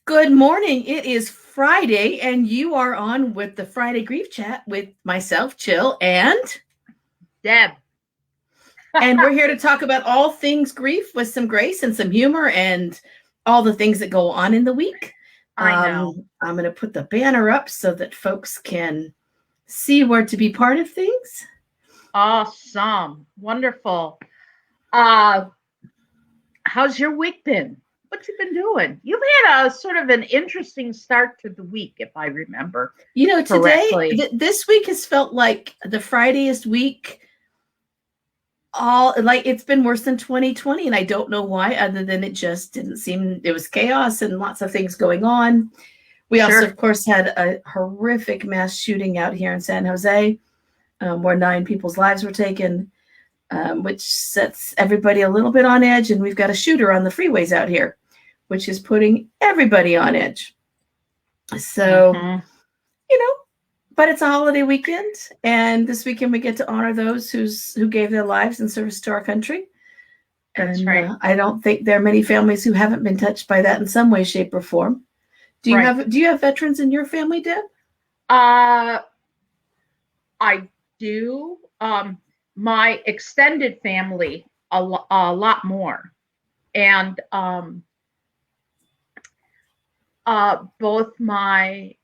Good morning. It is Friday, and you are on with the Friday Grief Chat with myself, Chill, and Deb. and we're here to talk about all things grief with some grace and some humor and all the things that go on in the week. I know. I'm going to put the banner up so that folks can see where to be part of things. Awesome. Wonderful. How's your week been? What you been doing? You've had a sort of an interesting start to the week, if I remember. You know, correctly. today, this week has felt like the Friday-est week. All like it's been worse than 2020, and I don't know why, other than it just didn't seem, it was chaos and lots of things going on. We also, of course, had a horrific mass shooting out here in San Jose, where 9 people's lives were taken, which sets everybody a little bit on edge. And we've got a shooter on the freeways out here, which is putting everybody on edge. So, you know, but it's a holiday weekend, and this weekend we get to honor those who gave their lives in service to our country. That's right. I don't think there are many families who haven't been touched by that in some way, shape, or form. Do you have veterans in your family, Deb? I do. My extended family a lot more, and both my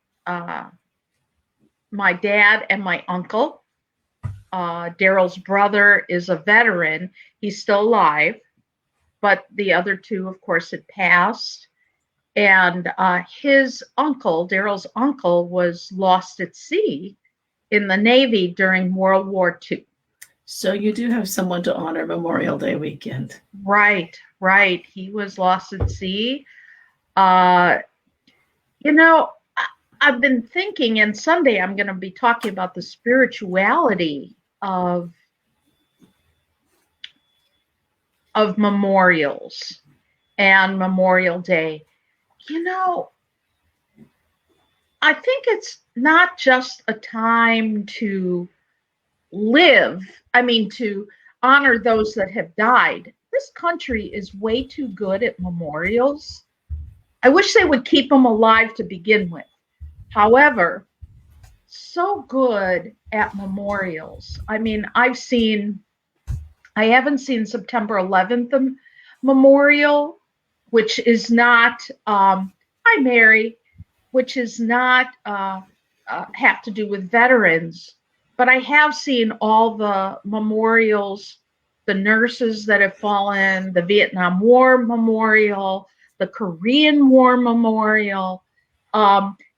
dad and my uncle. Daryl's brother is a veteran. He's still alive, but the other 2, of course, had passed. And his uncle, Daryl's uncle, was lost at sea in the Navy during World War II. So you do have someone to honor Memorial Day weekend. Right. He was lost at sea. You know, I've been thinking, and someday I'm going to be talking about the spirituality of memorials and Memorial Day. You know, I think it's not just a time to to honor those that have died. This country is way too good at memorials. I wish they would keep them alive to begin with. However, so good at memorials. I mean, I haven't seen September 11th memorial, which is not, hi Mary, which is not have to do with veterans, but I have seen all the memorials, the nurses that have fallen, the Vietnam War memorial, the Korean War memorial,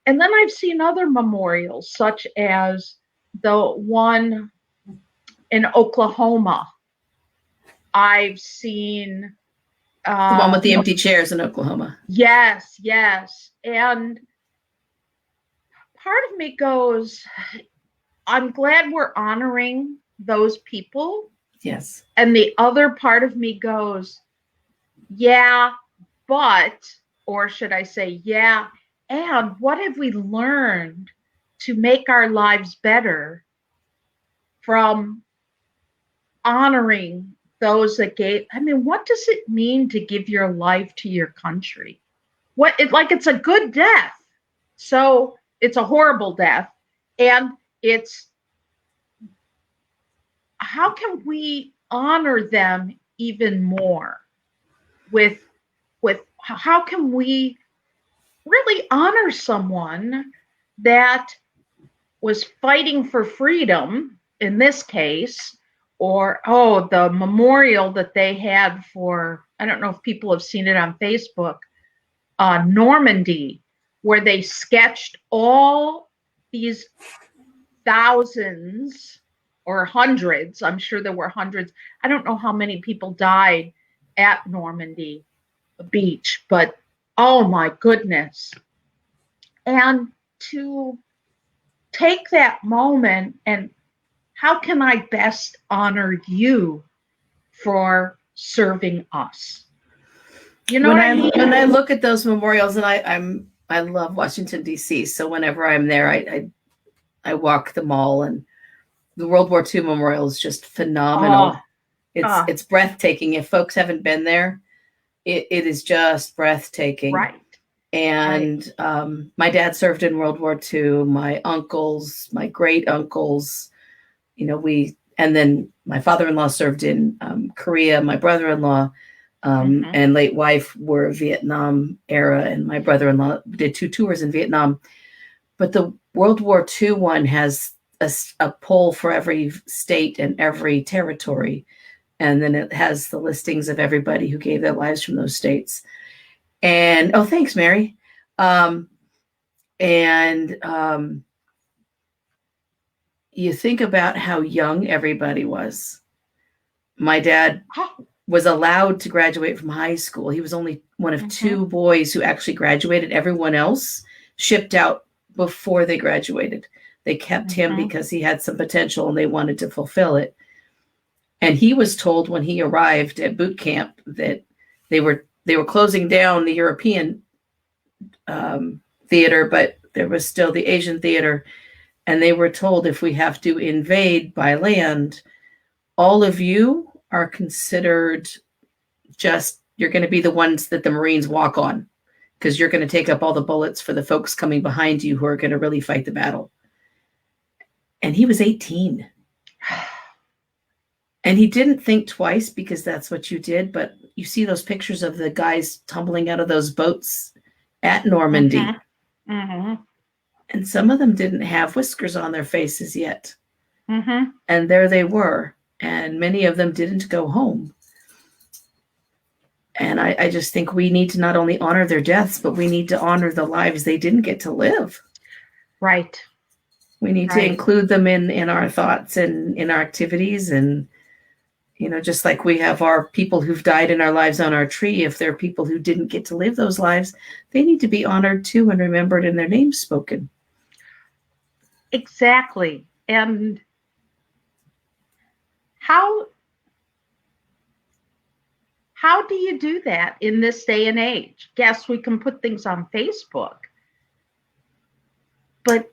and then I've seen other memorials, such as the one in Oklahoma. I've seen the one with the empty chairs in Oklahoma. Yes. And part of me goes, I'm glad we're honoring those people. Yes. And the other part of me goes, yeah, but, or should I say, yeah, and what have we learned to make our lives better from honoring those that gave? I mean, what does it mean to give your life to your country? It's a good death. So it's a horrible death. And it's, how can we honor them even more with how can we really honor someone that was fighting for freedom in this case, or the memorial that they had for, I don't know if people have seen it on Facebook, Normandy, where they sketched all these thousands or hundreds, I'm sure there were hundreds, I don't know how many people died at Normandy Beach, but oh my goodness. And to take that moment and how can I best honor you for serving us? You know what I mean? When I look at those memorials, and I love Washington, D.C., so whenever I'm there, I walk the mall, and the World War II memorial is just phenomenal. It's breathtaking. If folks haven't been there, it is just breathtaking. Right. And my dad served in World War II. My uncles, my great uncles, and then my father-in-law served in Korea. My brother-in-law and late wife were Vietnam era, and my brother-in-law did 2 tours in Vietnam. But the World War II one has a poll for every state and every territory. And then it has the listings of everybody who gave their lives from those states. And, oh, thanks, Mary. You think about how young everybody was. My dad was allowed to graduate from high school. He was only one of 2 boys who actually graduated. Everyone else shipped out before they graduated. They kept him because he had some potential and they wanted to fulfill it. And he was told when he arrived at boot camp that they were closing down the European theater, but there was still the Asian theater. And they were told, if we have to invade by land, all of you are considered you're going to be the ones that the Marines walk on, because you're going to take up all the bullets for the folks coming behind you who are going to really fight the battle. And he was 18. And he didn't think twice, because that's what you did. But you see those pictures of the guys tumbling out of those boats at Normandy. And some of them didn't have whiskers on their faces yet. And there they were. And many of them didn't go home. And I just think we need to not only honor their deaths, but we need to honor the lives they didn't get to live. Right. We need to include them in our thoughts and in our activities. And, just like we have our people who've died in our lives on our tree, if there are people who didn't get to live those lives, they need to be honored too and remembered and their names spoken. Exactly. And how do you do that in this day and age? Yes, we can put things on Facebook, but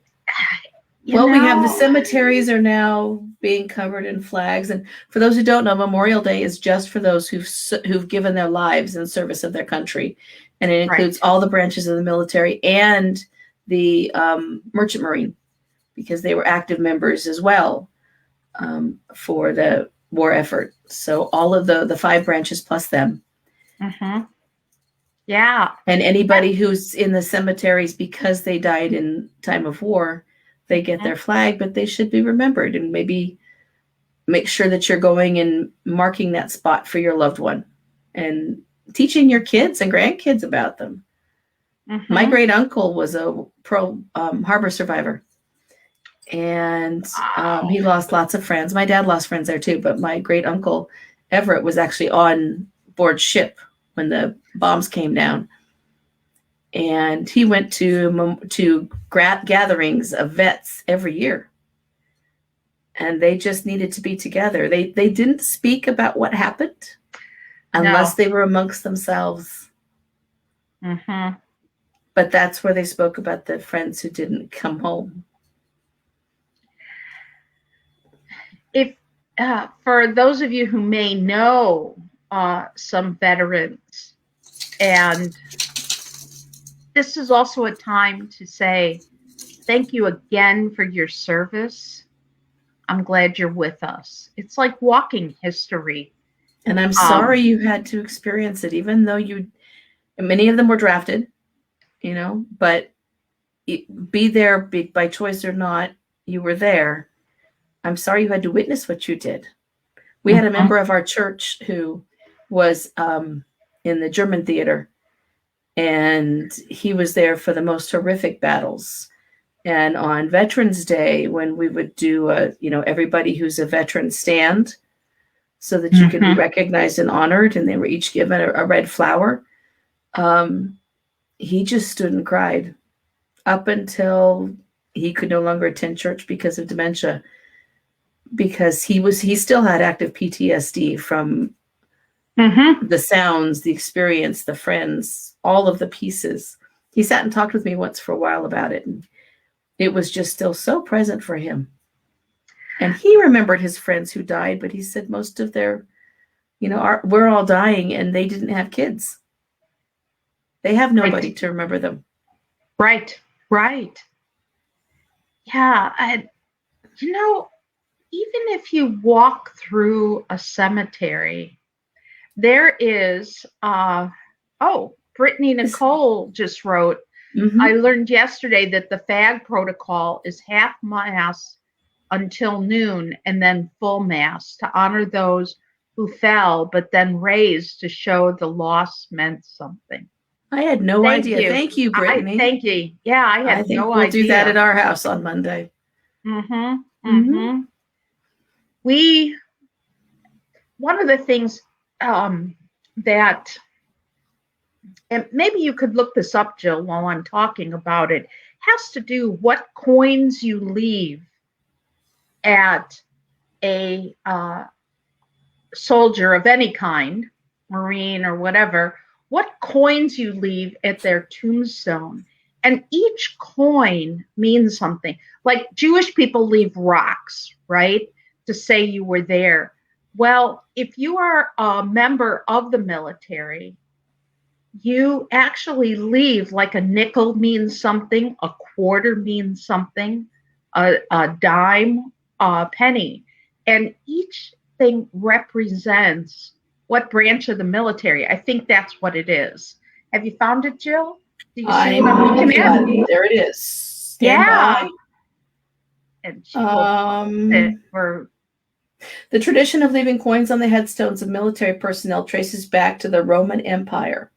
we have the cemeteries are now being covered in flags. And for those who don't know, Memorial Day is just for those who've given their lives in service of their country. And it includes all the branches of the military and the Merchant Marine, because they were active members as well for the war effort. So all of the 5 branches plus them. Yeah. And anybody who's in the cemeteries because they died in time of war, they get their flag, but they should be remembered, and maybe make sure that you're going and marking that spot for your loved one and teaching your kids and grandkids about them. My great uncle was a Pearl Harbor survivor, and he lost lots of friends. My dad lost friends there too, but my great uncle Everett was actually on board ship when the bombs came down. And he went to gatherings of vets every year. And they just needed to be together. They didn't speak about what happened unless they were amongst themselves. But that's where they spoke about the friends who didn't come home. If for those of you who may know some veterans, and this is also a time to say thank you again for your service. I'm glad you're with us. It's like walking history. And I'm sorry you had to experience it, even though many of them were drafted, but be there by choice or not, you were there. I'm sorry you had to witness what you did. We had a member of our church who was in the German theater, and he was there for the most horrific battles. And on Veterans Day, when we would do everybody who's a veteran stand so that you can be recognized and honored, and they were each given a red flower, he just stood and cried up until he could no longer attend church because of dementia, because he still had active PTSD from the sounds, the experience, the friends, all of the pieces. He sat and talked with me once for a while about it, and it was just still so present for him. And he remembered his friends who died, but he said most of their, we're all dying, and they didn't have kids. They have nobody to remember them. Right. Yeah. And, even if you walk through a cemetery, there is, Brittany Nicole just wrote, I learned yesterday that the fag protocol is half mass until noon and then full mass to honor those who fell, but then raised to show the loss meant something. I had no idea. Thank you, Brittany. Thank you. Yeah, I had think no we'll idea. do that at our house on Monday. One of the things that, and maybe you could look this up, Jill, while I'm talking about it, has to do what coins you leave at a soldier of any kind, Marine or whatever, what coins you leave at their tombstone. And each coin means something. Like Jewish people leave rocks, right, to say you were there. Well, if you are a member of the military, you actually leave, like a nickel means something, a quarter means something, a dime, a penny. And each thing represents what branch of the military. I think that's what it is. Have you found it, Jill? Do you see what I'm looking at? There it is. Stand by. And she will for the tradition of leaving coins on the headstones of military personnel traces back to the Roman Empire.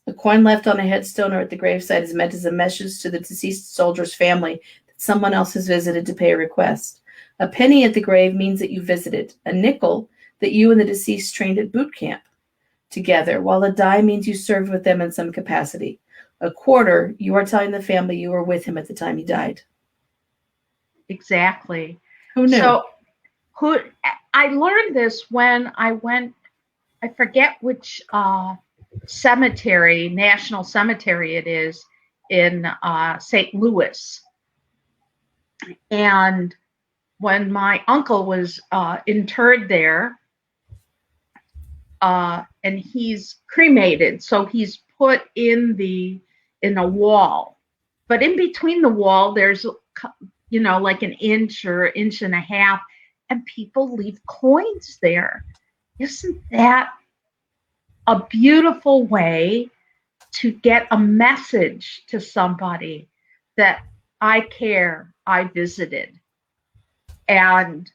A coin left on a headstone or at the gravesite is meant as a message to the deceased soldier's family that someone else has visited to pay a request. A penny at the grave means that you visited. A nickel, that you and the deceased trained at boot camp together, while a dime means you served with them in some capacity. A quarter, you are telling the family you were with him at the time he died. Exactly. Who knew? So, I learned this when I went, I forget which cemetery, national cemetery it is, in St. Louis. And when my uncle was interred there, and he's cremated, so he's put in a wall. But in between the wall, there's, like an inch or inch and a half, and people leave coins there. Isn't that a beautiful way to get a message to somebody that I care, I visited, and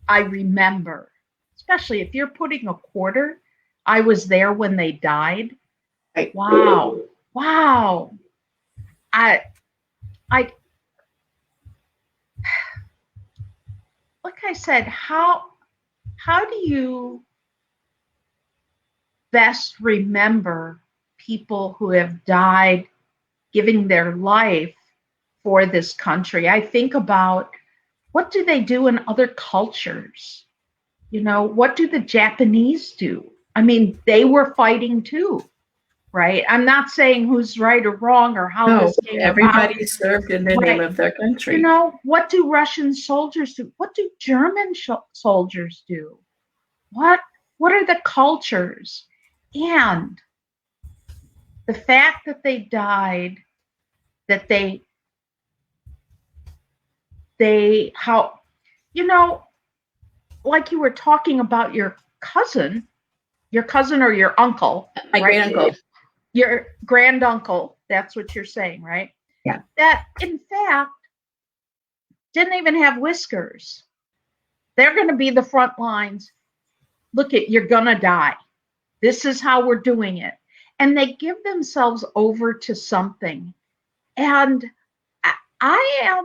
I remember? Especially if you're putting a quarter, I was there when they died. Right. Wow. I like I said, how do you best remember people who have died giving their life for this country? I think about, what do they do in other cultures? What do the Japanese do? I mean, they were fighting too, right? I'm not saying who's right or wrong or how this came about. Everybody served in the name of their country. What do Russian soldiers do? What do German soldiers do? What are the cultures? And the fact that they died, that like you were talking about your cousin or your uncle. My granduncle. Your granduncle, that's what you're saying, right? Yeah. That, in fact, didn't even have whiskers. They're going to be the front lines. Look, you're going to die. This is how we're doing it. And they give themselves over to something. And I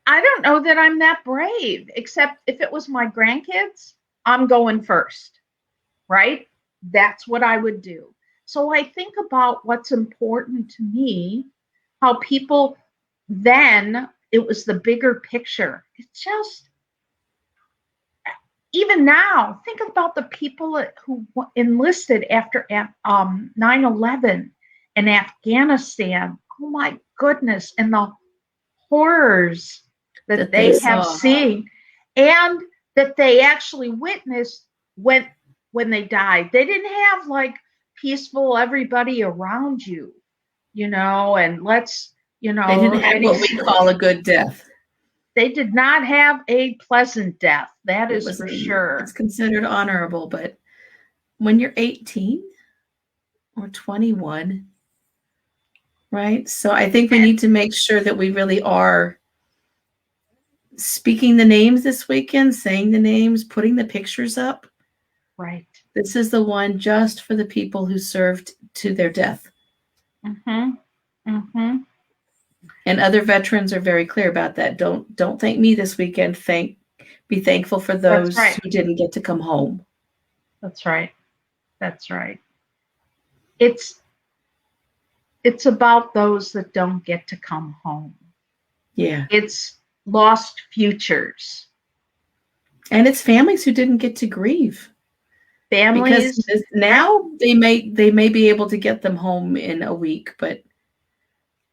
don't know that I'm that brave, except if it was my grandkids, I'm going first, right? That's what I would do. So I think about what's important to me, how people then, it was the bigger picture. It's just, even now, think about the people who enlisted after 9/11 in Afghanistan. Oh my goodness. And the horrors that they have seen, and that they actually witnessed when when they died. They didn't have like peaceful everybody around you, and let's, They didn't have what we call a good death. They did not have a pleasant death. That is for sure. It's considered honorable, but when you're 18 or 21, right? So I think we need to make sure that we really are speaking the names this weekend, saying the names, putting the pictures up. Right. This is the one just for the people who served to their death. Mm-hmm. Mm-hmm. And other veterans are very clear about that. Don't thank me this weekend. Be thankful for those who didn't get to come home. That's right. That's right. It's about those that don't get to come home. Yeah. It's lost futures. And it's families who didn't get to grieve. Families. Because now they may be able to get them home in a week, but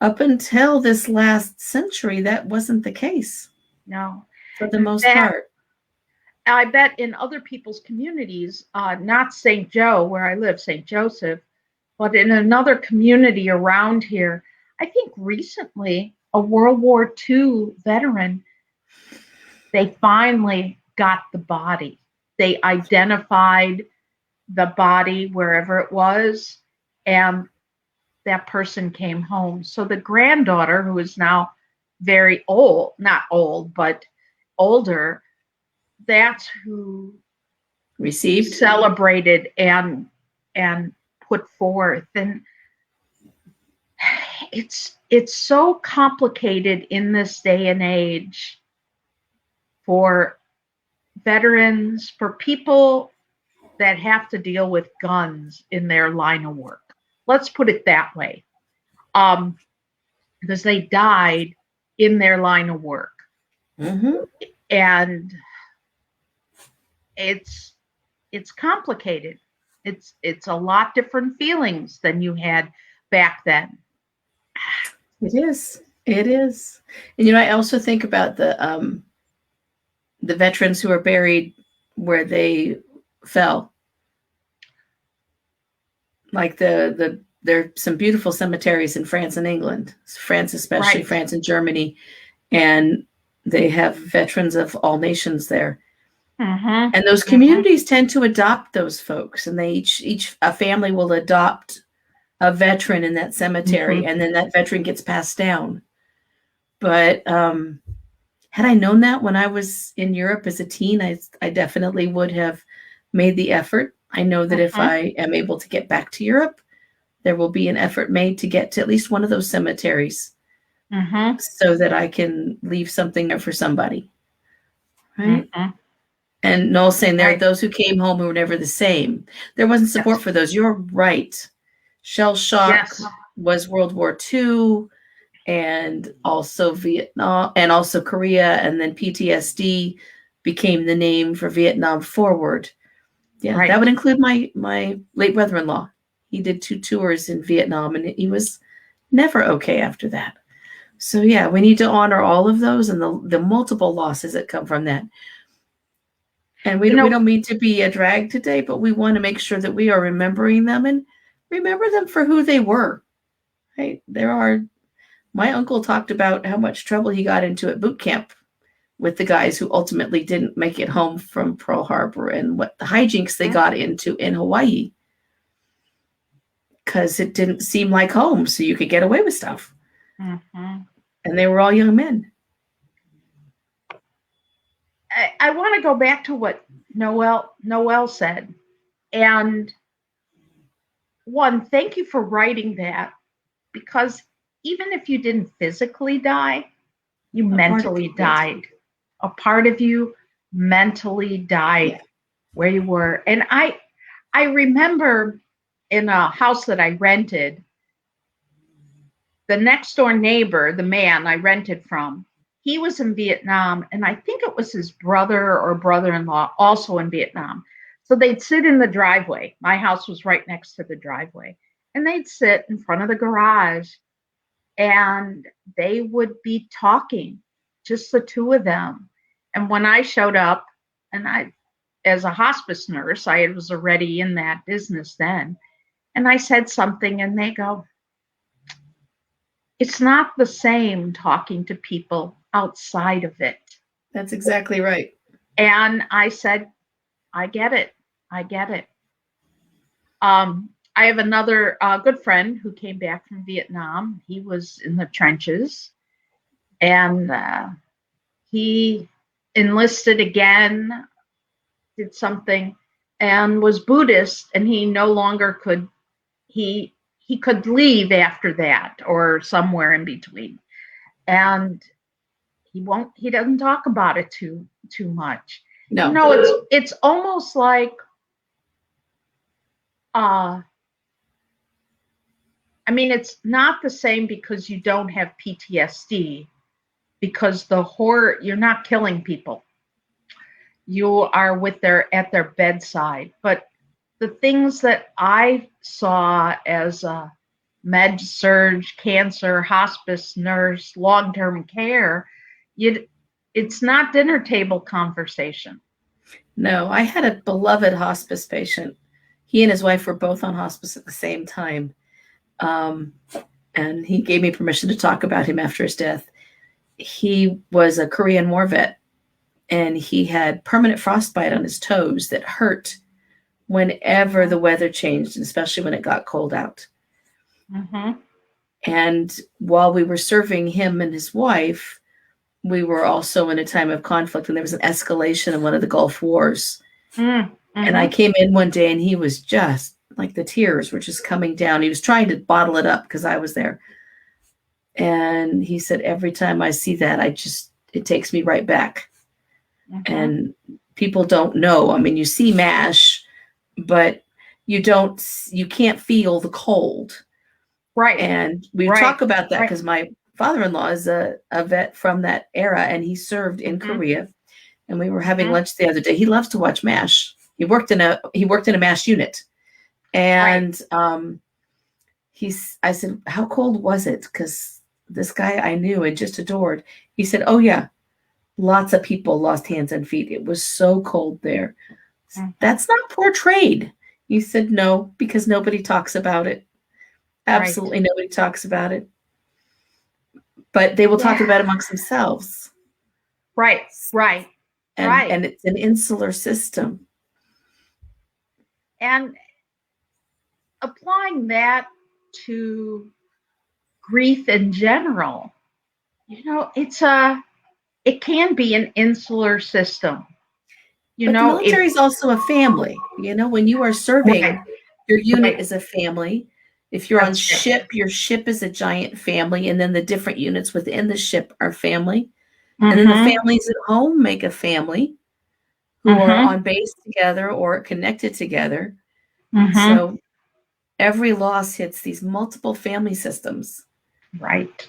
up until this last century, that wasn't the case. No. For the most part. I bet in other people's communities, not St. Joe, where I live, St. Joseph, but in another community around here, I think recently a World War II veteran, they finally got the body. They identified the body wherever it was, and that person came home. So the granddaughter, who is now very old, not old, but older, that's who received, celebrated, and put forth. And it's so complicated in this day and age for veterans, for people that have to deal with guns in their line of work. Let's put it that way. Because they died in their line of work. Mm-hmm. And it's complicated. It's a lot different feelings than you had back then. It is. And I also think about the veterans who are buried where they fell. Like there are some beautiful cemeteries in France and England, France especially, right. France and Germany, and they have veterans of all nations there. Mm-hmm. And those communities tend to adopt those folks, and they a family will adopt a veteran in that cemetery, and then that veteran gets passed down. But had I known that when I was in Europe as a teen, I definitely would have made the effort. I know that if I am able to get back to Europe, there will be an effort made to get to at least one of those cemeteries so that I can leave something there for somebody. Right? And Noel's saying there are those who came home who were never the same. There wasn't support for those. You're right. Shell shock was World War II, and also Vietnam, and also Korea, and then PTSD became the name for Vietnam Forward. Yeah, that would include my late brother-in-law. He did 2 tours in Vietnam, and he was never okay after that. So yeah, we need to honor all of those and the multiple losses that come from that. And we don't mean to be a drag today, but we want to make sure that we are remembering them and remember them for who they were. Right? My uncle talked about how much trouble he got into at boot camp with the guys who ultimately didn't make it home from Pearl Harbor, and what the hijinks they got into in Hawaii, because it didn't seem like home, so you could get away with stuff. And they were all young men. I want to go back to what Noelle said. And one, thank you for writing that, because even if you didn't physically die, you mentally died. A part of you mentally died where you were. And I remember in a house that I rented, the next door neighbor, the man I rented from, he was in Vietnam, and I think it was his brother or brother-in-law also in Vietnam. So they'd sit in the driveway. My house was right next to the driveway. And they'd sit in front of the garage, and they would be talking, just the two of them. And when I showed up, and as a hospice nurse. I was already in that business then. And I said something and they go, it's not the same talking to people outside of it. That's exactly right. And I said, I get it. I get it. I have another good friend who came back from Vietnam. He was in the trenches and he enlisted again, did something, and was Buddhist, and he no longer could, he could leave after that or somewhere in between. And he doesn't talk about it too much. No. You know, it's almost like I mean, it's not the same because you don't have PTSD, because the horror, you're not killing people. You are at their bedside. But the things that I saw as a med surge, cancer, hospice nurse, long-term care, it's not dinner table conversation. No, I had a beloved hospice patient. He and his wife were both on hospice at the same time. And he gave me permission to talk about him after his death. He was a Korean War vet, and he had permanent frostbite on his toes that hurt whenever the weather changed, and especially when it got cold out. Mm-hmm. And while we were serving him and his wife, we were also in a time of conflict, and there was an escalation in one of the Gulf Wars. Mm-hmm. And I came in one day, and he was just like, the tears were just coming down. He was trying to bottle it up because I was there. And he said, every time I see that, it takes me right back. Mm-hmm. And people don't know. I mean, you see MASH, but you can't feel the cold. Right. And we talk about that because my father-in-law is a vet from that era, and he served in Korea. And we were having lunch the other day. He loves to watch MASH. He worked in a MASH unit. And I said, how cold was it? Because this guy I knew and just adored. He said, oh yeah, lots of people lost hands and feet. It was so cold there. Mm-hmm. That's not portrayed. He said, no, because nobody talks about it. Absolutely nobody talks about it. But they will talk about it amongst themselves. Right. And it's an insular system. And applying that to grief in general, you know, it can be an insular system. But the military is also a family. You know, when you are serving, your unit is a family. If you're on ship, your ship is a giant family, and then the different units within the ship are family. And then the families at home make a family who are on base together or connected together. So every loss hits these multiple family systems. Right.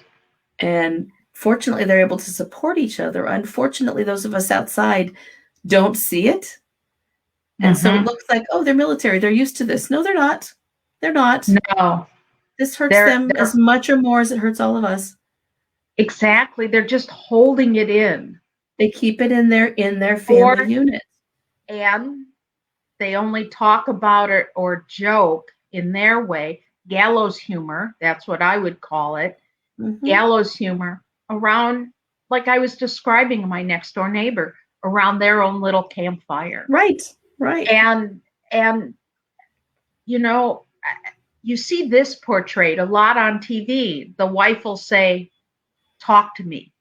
And fortunately, they're able to support each other. Unfortunately, those of us outside don't see it. And so it looks like, oh, they're military. They're used to this. No, they're not. They're not. No. This hurts them as much or more as it hurts all of us. Exactly. They're just holding it in. They keep it in their family unit. And they only talk about it or joke in their way. Gallows humor, that's what I would call it. Gallows humor around, like I was describing my next door neighbor, around their own little campfire. Right. And you know, you see this portrayed a lot on TV. The wife will say, talk to me.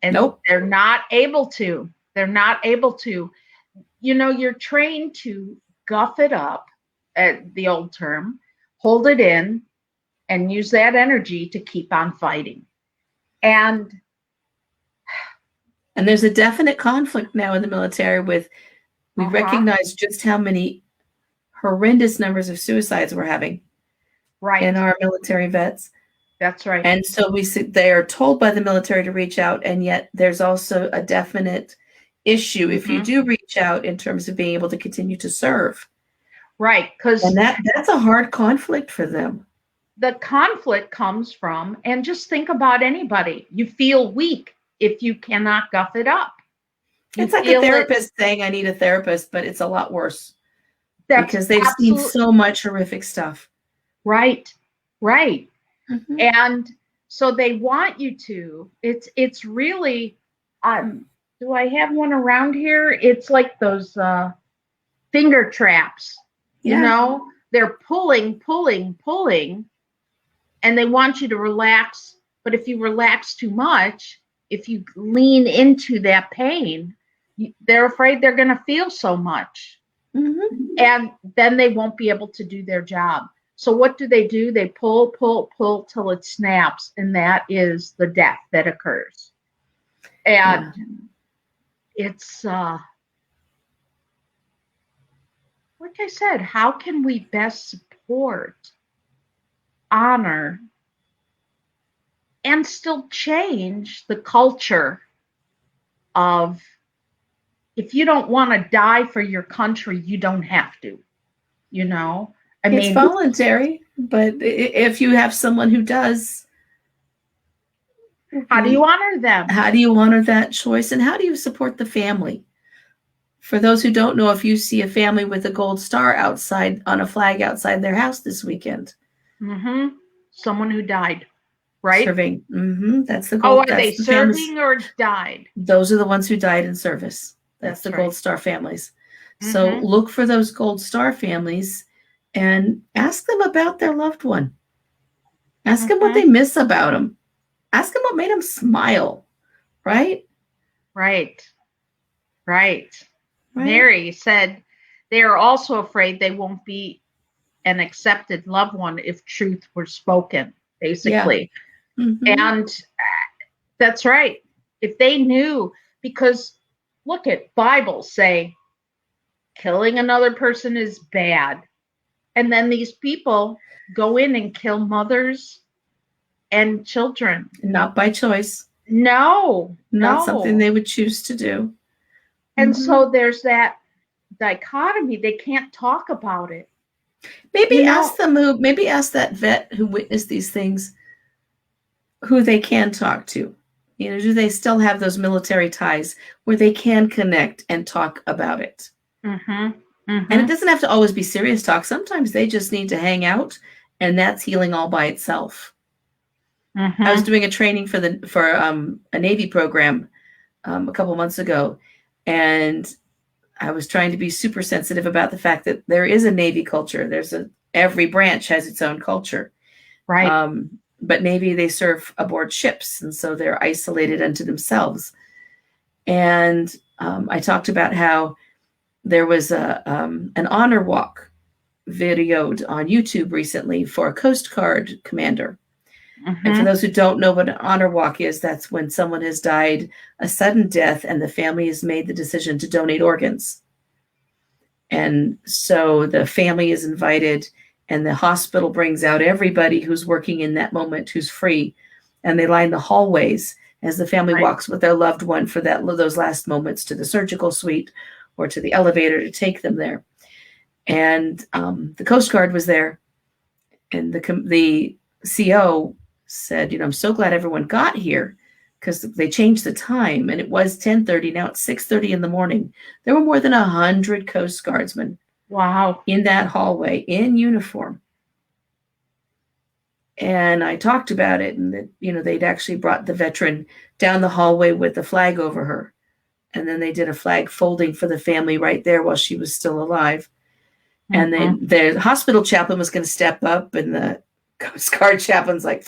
And they're not able to. You know, you're trained to guff it up, the old term, hold it in, and use that energy to keep on fighting. And there's a definite conflict now in the military with, we recognize just how many horrendous numbers of suicides we're having in our military vets. That's right. And so they are told by the military to reach out, and yet there's also a definite issue if you do reach out in terms of being able to continue to serve. Right. And that's a hard conflict for them. The conflict comes from, and just think about anybody, you feel weak if you cannot guff it up. You It's like a feel it. therapist saying, I need a therapist, but it's a lot worse That's because they've seen absolutely so much horrific stuff. right. Right. Mhm. And so they want you to. It's really do I have one around here? It's like those finger traps. You Yeah. know, they're pulling, pulling, pulling, and they want you to relax. But if you relax too much, if you lean into that pain, they're afraid they're going to feel so much. Mhm. And then they won't be able to do their job. So what do? They pull, pull, pull till it snaps, and that is the death that occurs. And Yeah. it's like I said, how can we best support, honor, and still change the culture of, if you don't want to die for your country, you don't have to, you know? I It's mean, voluntary, but if you have someone who does, how do you honor them? how do you honor that choice and how do you support the family? For those who don't know, if you see a family with a gold star outside on a flag outside their house this weekend, Mm-hmm. Someone who died, right? serving, that's the Oh, gold. are they That's the families. serving or died? Those are the ones who died in service. That's the That's gold right. star families. So Mm-hmm. look for those gold star families and ask them about their loved one. Ask them what Mm-hmm. they miss about them. Ask them what made them smile. Right? Right. Right. Right? Mary said they are also afraid they won't be an accepted loved one if truth were spoken, Yeah. basically. Mm-hmm. And that's right. If they knew, because look at Bibles say killing another person is bad. And then these people go in and kill mothers and children. Not by choice. No, Not something no. they would choose to do. And Mm-hmm. so there's that dichotomy. They can't talk about it. Maybe You ask know, them who. Maybe ask that vet who witnessed these things who they can talk to. Do they still have those military ties where they can connect and talk about it? mm-hmm, And it mm-hmm, doesn't have to always be serious talk. Sometimes they just need to hang out, and that's healing all by itself. I was mm-hmm. doing a training for a Navy program a couple months ago, and I was trying to be super sensitive about the fact that there is a Navy culture. Every branch has its own culture. Right. But Navy, they serve aboard ships, and so they're isolated unto themselves. And I talked about how there was an honor walk videoed on YouTube recently for a Coast Guard commander. And for Mm-hmm. those who don't know what an honor walk is, that's when someone has died a sudden death and the family has made the decision to donate organs. And so the family is invited, and the hospital brings out everybody who's working in that moment who's free. And they line the hallways as the family Right. walks with their loved one for those last moments to the surgical suite or to the elevator to take them there. And the Coast Guard was there, and the CO said, I'm so glad everyone got here because they changed the time, and it was 10:30. Now it's 6:30 in the morning. There were more than 100 Coast Guardsmen Wow. in that hallway in uniform. And I talked about it, and that, they'd actually brought the veteran down the hallway with the flag over her. And then they did a flag folding for the family right there while she was still alive. And Mm-hmm. then the hospital chaplain was going to step up, and the Coast Guard chaplain's like,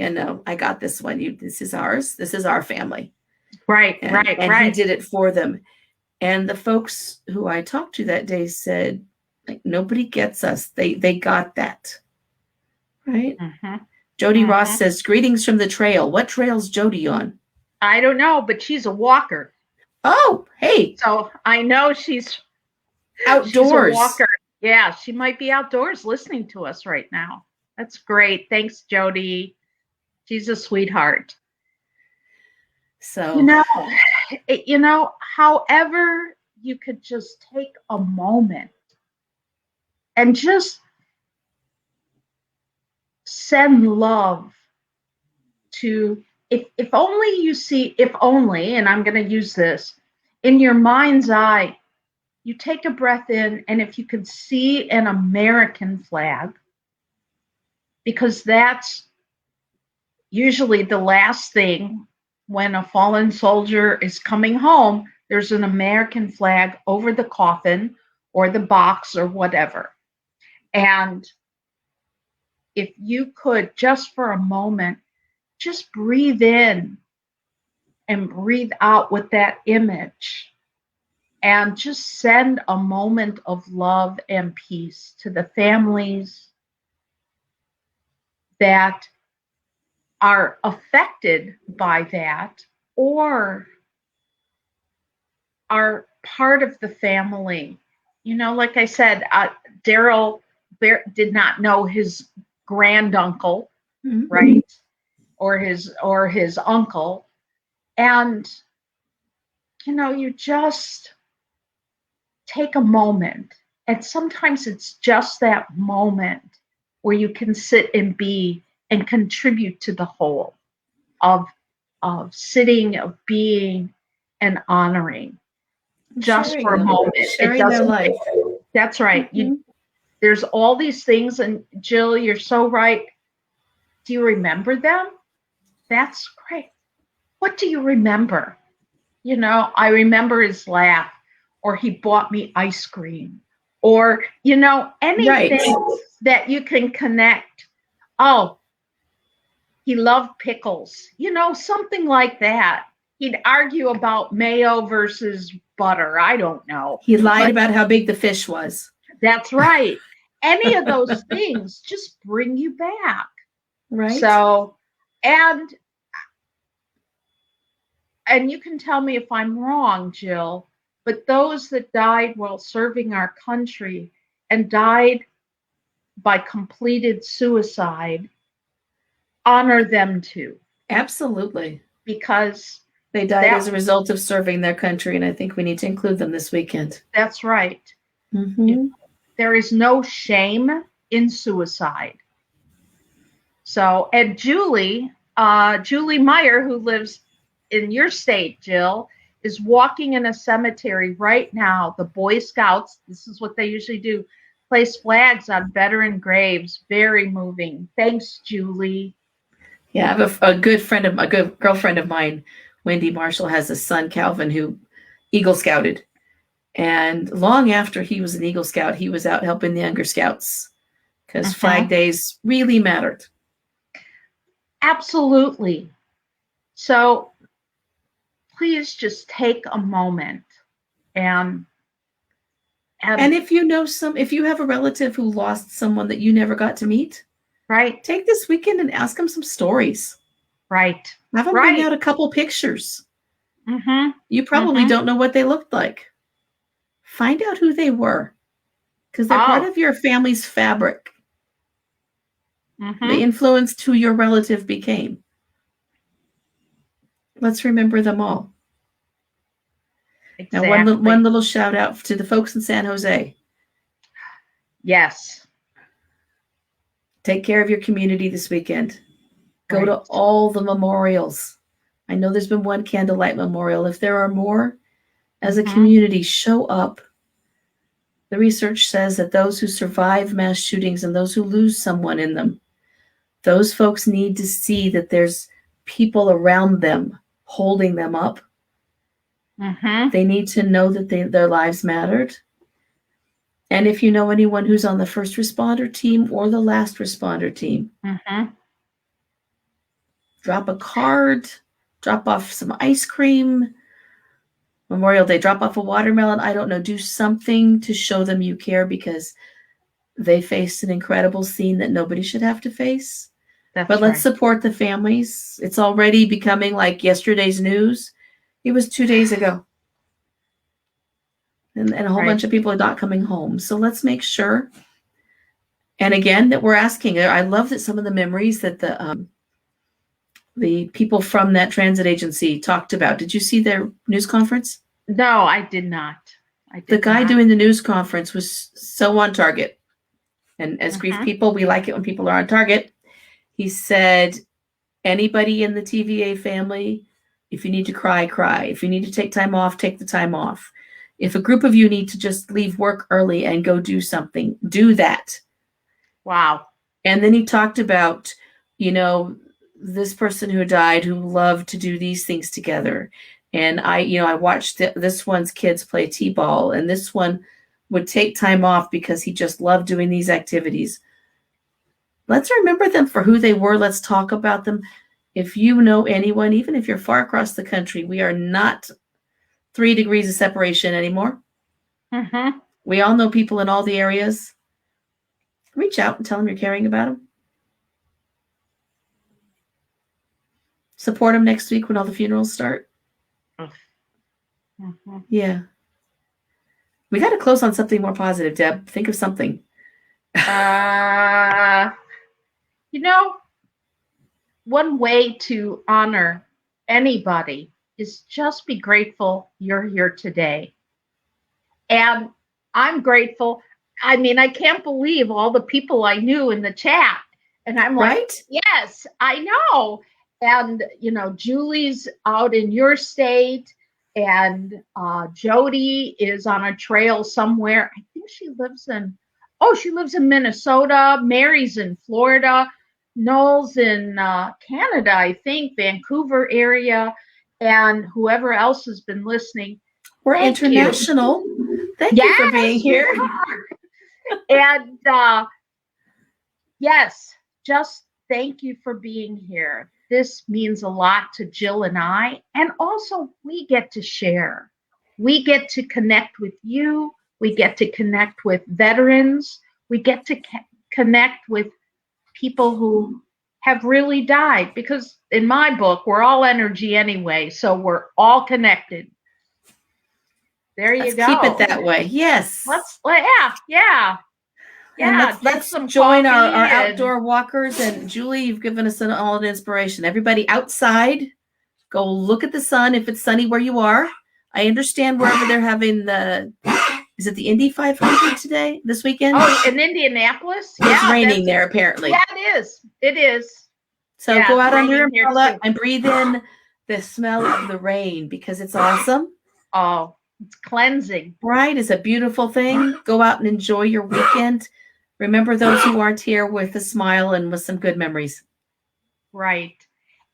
I got this one. This is ours. This is our family. Right. And Right. he Right. did it for them. And the folks who I talked to that day said, like, nobody gets us. They got that. Right? Mm-hmm. Jody Ross Mm-hmm. says, greetings from the trail. What trail's Jody on? I don't know, but she's a walker. Oh, hey. So I know she's Outdoors. a walker. Yeah, she might be outdoors listening to us right now. That's great. Thanks, Jody. She's a sweetheart. So, however you could just take a moment and just send love to, if only you see, if only, and I'm going to use this, in your mind's eye, you take a breath in, and if you could see an American flag, because that's usually the last thing when a fallen soldier is coming home, there's an American flag over the coffin or the box or whatever. And if you could, just for a moment, just breathe in and breathe out with that image, and just send a moment of love and peace to the families that are affected by that or are part of the family. You know, like I said, Daryl did not know his granduncle, Mm-hmm. right? Or his uncle. And, you know, you just take a moment. And sometimes it's just that moment where you can sit and be and contribute to the whole of sitting, of being, and honoring. Just Sharing for a them, moment. sharing their life. That's right. Mm-hmm. There's all these things, and Jill, you're so right. Do you remember them? That's great. What do you remember? You know, I remember his laugh, or he bought me ice cream, or, you know, anything that you can connect. Oh, he loved pickles, you know, something like that. He'd argue about mayo versus butter. I don't know. He lied about how big the fish was. That's right. Any of those things just bring you back. Right. So, and you can tell me if I'm wrong, Jill, but those that died while serving our country and died by completed suicide, honor them too. Absolutely. Because they died as a result of serving their country, and I think we need to include them this weekend. That's right. Mm-hmm. There is no shame in suicide. So, and Julie Meyer, who lives in your state, Jill, is walking in a cemetery right now. The Boy Scouts, this is what they usually do, place flags on veteran graves. Very moving. Thanks, Julie. Yeah, I have a good girlfriend of mine, Wendy Marshall, has a son, Calvin, who Eagle Scouted. And long after he was an Eagle Scout, he was out helping the younger scouts because Flag Days really mattered. Absolutely. So please just take a moment and if you know if you have a relative who lost someone that you never got to meet, right, take this weekend and ask them some stories. Right. Have them bring out a couple pictures. Mm-hmm. You probably don't know what they looked like. Find out who they were, because they're part of your family's fabric. Mm-hmm. They influenced who your relative became. Let's remember them all. Exactly. Now, one little shout out to the folks in San Jose. Yes. Take care of your community this weekend. Go to all the memorials. I know there's been one candlelight memorial. If there are more, as a community, show up. The research says that those who survive mass shootings and those who lose someone in them, those folks need to see that there's people around them holding them up. Mm-hmm. They need to know that their lives mattered. And if you know anyone who's on the first responder team or the last responder team, drop a card, drop off some ice cream, Memorial Day, drop off a watermelon. I don't know, do something to show them you care, because they faced an incredible scene that nobody should have to face. But let's support the families. It's already becoming like yesterday's news. It was 2 days ago. And a whole bunch of people are not coming home. So let's make sure. And again, that we're asking. I love that some of the memories that the people from that transit agency talked about. Did you see their news conference? No, I did not. The guy doing the news conference was so on target. And as grief people, we like it when people are on target. He said, anybody in the TVA family If you need to cry, cry. If you need to take time off, take the time off. If a group of you need to just leave work early and go do something, do that. Wow. And then he talked about, this person who died who loved to do these things together. And I watched this one's kids play t-ball, and this one would take time off because he just loved doing these activities. Let's remember them for who they were. Let's talk about them. If you know anyone, even if you're far across the country, we are not 3 degrees of separation anymore. Mm-hmm. We all know people in all the areas. Reach out and tell them you're caring about them. Support them next week when all the funerals start. Mm-hmm. Yeah. We got to close on something more positive, Deb. Think of something. One way to honor anybody is just be grateful you're here today. And I'm grateful. I mean, I can't believe all the people I knew in the chat. And I'm like, right? Yes, I know. And, Julie's out in your state, and Jody is on a trail somewhere. I think she lives in Minnesota. Mary's in Florida. Noel's in Canada, I think, Vancouver area, and whoever else has been listening. We're international. Thank you for being here. And yes, just thank you for being here. This means a lot to Jill and I. And also, we get to share. We get to connect with you. We get to connect with veterans. We get to connect with people who have really died. Because in my book, we're all energy anyway. So we're all connected. There you go. Keep it that way. Yes. Yeah. And let's join our outdoor walkers. And Julie, you've given us all an inspiration. Everybody outside, go look at the sun if it's sunny where you are. I understand wherever they're having is it the Indy 500 today, this weekend? Oh, in Indianapolis? It's raining there, apparently. Yeah, it is. So go out under your umbrella and breathe in the smell of the rain because it's awesome. Oh, it's cleansing. Right, it's a beautiful thing. Go out and enjoy your weekend. Remember those who aren't here with a smile and with some good memories. Right.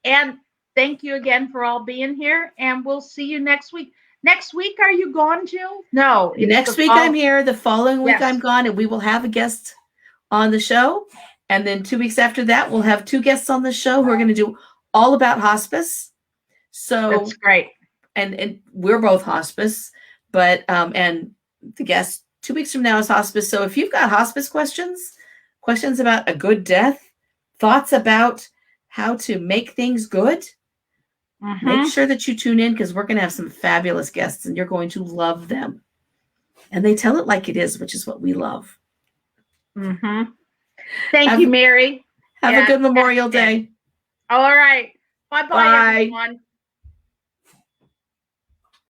And thank you again for all being here. And we'll see you next week. Next week, are you gone, Jill? No. Next week I'm here. The following week I'm gone, and we will have a guest on the show. And then 2 weeks after that, we'll have 2 guests on the show who are going to do all about hospice. So that's great. And we're both hospice, but and the guest 2 weeks from now is hospice. So if you've got hospice questions about a good death, thoughts about how to make things good, make sure that you tune in because we're going to have some fabulous guests and you're going to love them. And they tell it like it is, which is what we love. Thank you, Mary. Have a good Memorial Day. All right. Bye-bye, everyone.